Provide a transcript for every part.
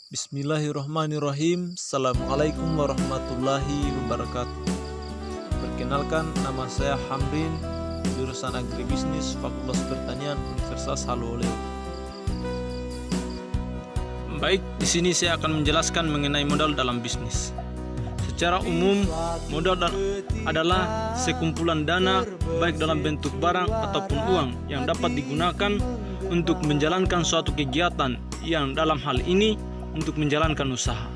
Bismillahirrahmanirrahim. Assalamualaikum warahmatullahi wabarakatuh. Perkenalkan, nama saya Hamrin, jurusan Agribisnis Fakultas Pertanian Universitas Haloleo. Baik, di sini saya akan menjelaskan mengenai modal dalam bisnis. Secara umum, modal adalah sekumpulan dana baik dalam bentuk barang ataupun uang yang dapat digunakan untuk menjalankan suatu kegiatan yang dalam hal ini untuk menjalankan usaha.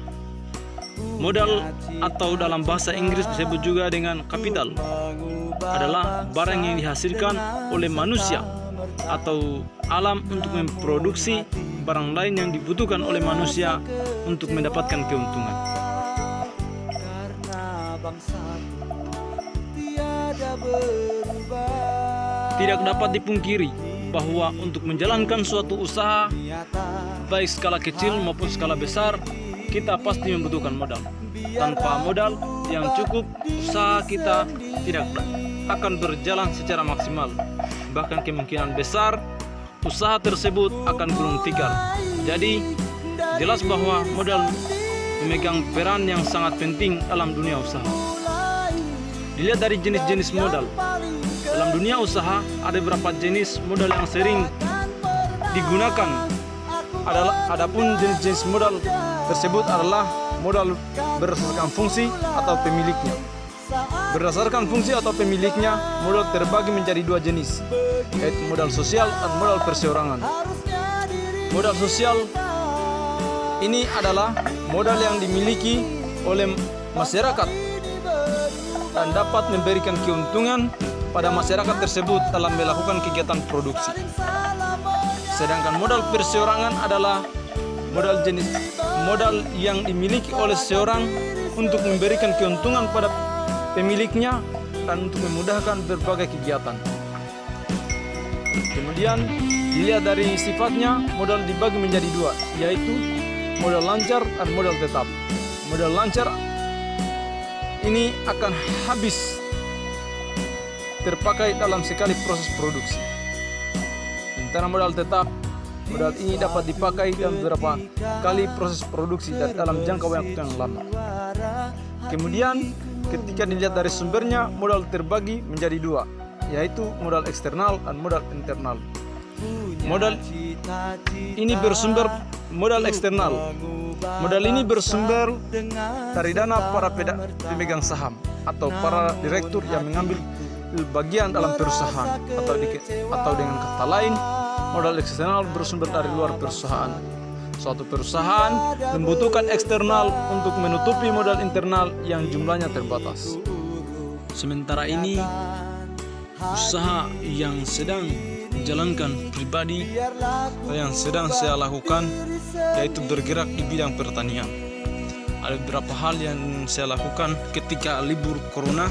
Modal atau dalam bahasa Inggris disebut juga dengan kapital adalah barang yang dihasilkan oleh manusia atau alam untuk memproduksi barang lain yang dibutuhkan oleh manusia untuk mendapatkan keuntungan. Tidak dapat dipungkiri bahwa untuk menjalankan suatu usaha, baik skala kecil maupun skala besar, kita pasti membutuhkan modal. Tanpa modal yang cukup, usaha kita tidak akan berjalan secara maksimal. Bahkan kemungkinan besar, usaha tersebut akan gulung tikar. Jadi, jelas bahwa modal memegang peran yang sangat penting dalam dunia usaha. Dilihat dari jenis-jenis modal. Dalam dunia usaha ada beberapa jenis modal yang sering digunakan. Adapun jenis-jenis modal tersebut adalah modal berdasarkan fungsi atau pemiliknya. Berdasarkan fungsi atau pemiliknya, modal terbagi menjadi dua jenis, yaitu modal sosial dan modal perseorangan. Modal sosial ini adalah modal yang dimiliki oleh masyarakat dan dapat memberikan keuntungan pada masyarakat tersebut dalam melakukan kegiatan produksi. Sedangkan modal perseorangan adalah modal yang dimiliki oleh seorang untuk memberikan keuntungan pada pemiliknya dan untuk memudahkan berbagai kegiatan. Kemudian dilihat dari sifatnya, modal dibagi menjadi dua, yaitu modal lancar dan modal tetap. Modal lancar ini akan habis terpakai dalam sekali proses produksi. Sementara modal tetap, modal ini dapat dipakai dalam beberapa kali proses produksi dalam jangka waktu yang lama. Kemudian ketika dilihat dari sumbernya, modal terbagi menjadi dua, yaitu modal eksternal dan modal internal. Modal ini bersumber modal eksternal. Modal ini bersumber dari dana para pemegang saham atau para direktur yang mengambil bagian dalam perusahaan, atau dengan kata lain, modal eksternal bersumber dari luar perusahaan. Suatu perusahaan membutuhkan eksternal untuk menutupi modal internal yang jumlahnya terbatas. Sementara ini, usaha yang sedang dijalankan pribadi atau yang sedang saya lakukan, yaitu bergerak di bidang pertanian. Ada beberapa hal yang saya lakukan ketika libur corona,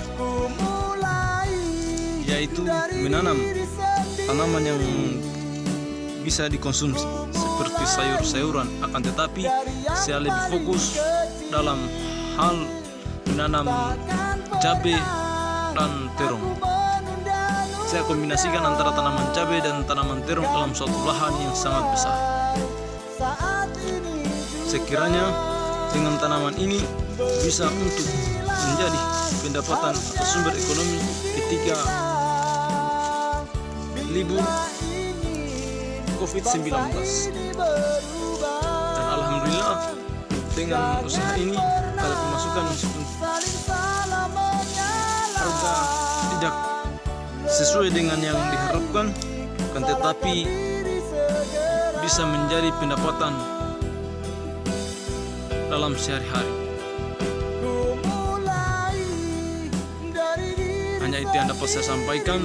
yaitu menanam tanaman yang bisa dikonsumsi seperti sayur-sayuran, akan tetapi saya lebih fokus dalam hal menanam cabai dan terong. Saya kombinasikan antara tanaman cabai dan tanaman terong dalam suatu lahan yang sangat besar. Sekiranya dengan tanaman ini bisa untuk menjadi pendapatan atau sumber ekonomi ketika libur COVID-19. Dan alhamdulillah dengan usaha ini ada pemasukan meskipun harga tidak sesuai dengan yang diharapkan, kan tetapi bisa menjadi pendapatan dalam sehari-hari. Hanya itu yang dapat saya sampaikan.